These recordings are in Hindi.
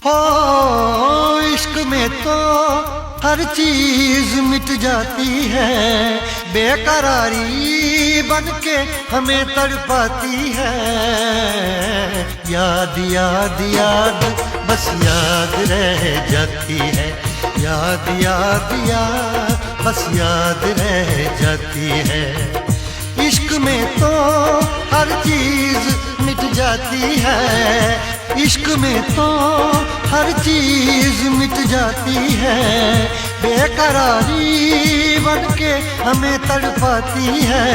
हो इश्क में तो हर चीज मिट जाती है, बेकरारी बन के हमें तड़पाती है। याद याद याद बस याद रह जाती है, याद याद याद बस याद रह जाती है। इश्क में तो हर चीज मिट जाती है, इश्क में तो हर चीज मिट जाती है, बेकरारी बन के हमें तड़पाती है,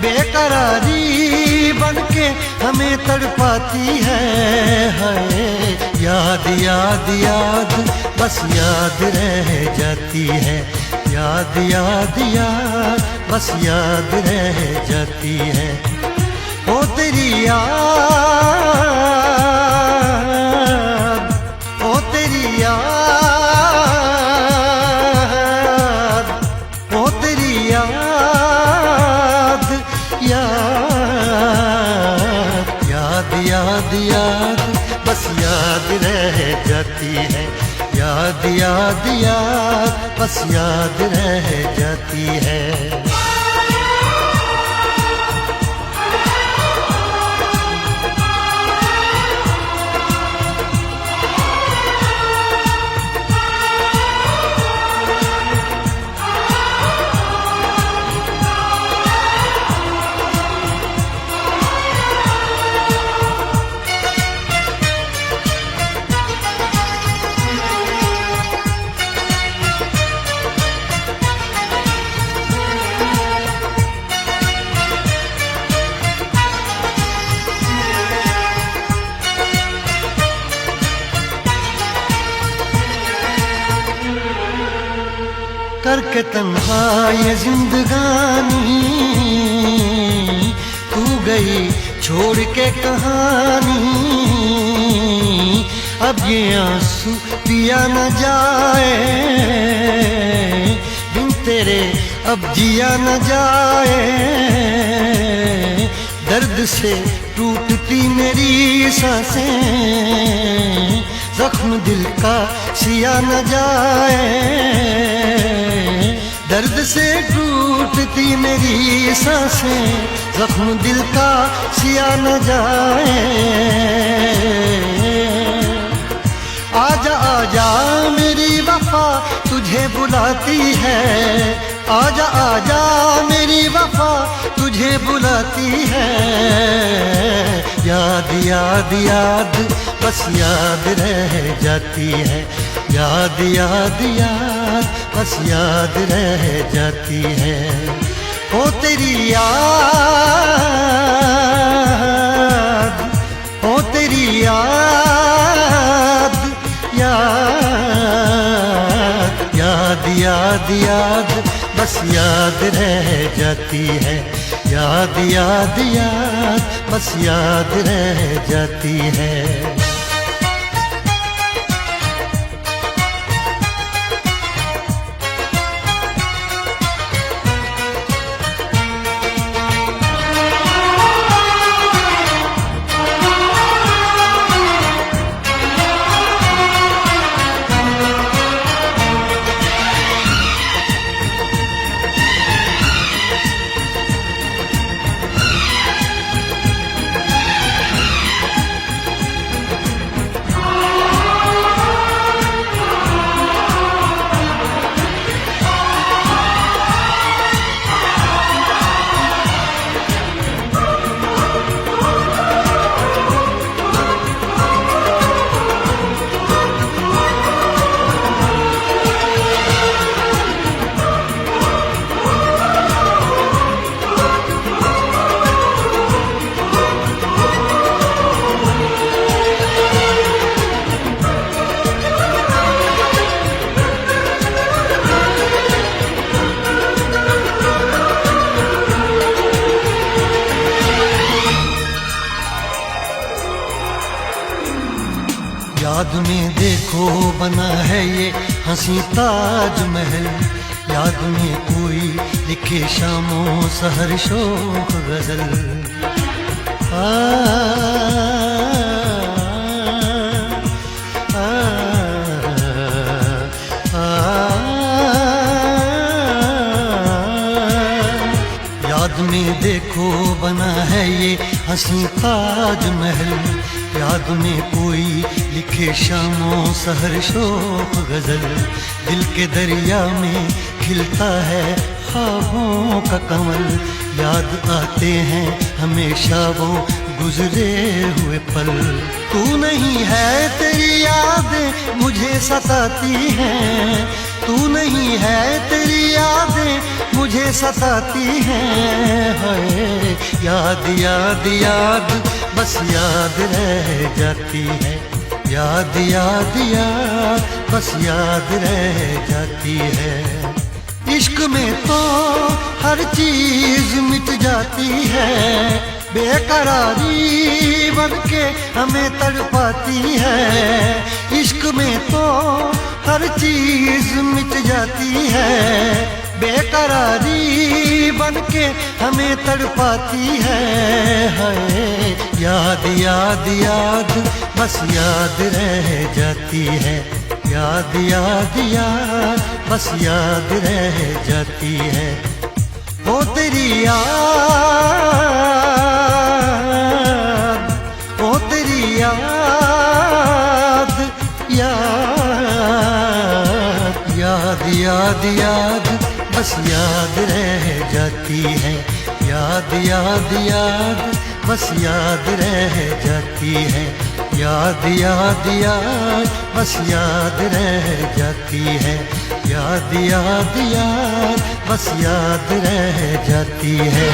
बेकरारी बन के हमें तड़पाती है। हाय याद याद याद बस याद रह जाती है, याद याद याद बस याद रह जाती है। ओ तेरी याद, ओ तेरी याद, ओ तेरी याद, याद याद याद याद बस याद रह जाती है, याद याद याद बस याद रह जाती है। करके तन्हा ये जिंदगानी तू गई छोड़ के कहानी, अब ये आंसू पिया न जाए, बिन तेरे अब जिया न जाए। दर्द से टूटती मेरी सांसें, जख्म दिल का सिया न जाए, दर्द से टूटती मेरी सांसें, जख्म दिल का सिया न जाए। आजा आजा मेरी वफा तुझे बुलाती है, आजा आजा मेरी वफा तुझे बुलाती है। याद याद याद बस याद रह जाती है, याद याद याद बस याद रह जाती है। ओ तेरी याद, ओ तेरी याद, याद याद याद याद बस याद रह जाती है, याद याद याद बस याद रह जाती है। याद में देखो बना है ये हंसी ताजमहल, याद में कोई लिखे शामों सहर शोक गजल। आ, आ, आ, में देखो बना है ये हंसी ताजमहल, याद में कोई लिखे शामों सहर शोक गजल, दिल के दरिया में खिलता है ख्वाबों का कमल, याद आते हैं हमेशा वो गुजरे हुए पल। तू नहीं है तेरी यादें मुझे सताती हैं, तू नहीं है तेरी यादें मुझे सताती हैं, हाय याद याद याद बस याद रह जाती है, याद याद याद बस याद रह जाती है। इश्क में तो हर चीज मिट जाती है, बेकरारी बनके हमें तड़पाती है। इश्क में तो हर चीज मिट जाती है, बेकरारी बनके हमें तड़पाती है, हाय याद याद याद बस याद रह जाती है, याद याद याद बस याद रह जाती है। ओ तेरी याद, ओ तेरी याद, याद याद याद याद बस याद रह जाती है, याद याद याद बस याद रह जाती है, याद याद याद बस याद रह जाती है, याद याद याद बस याद रह जाती है।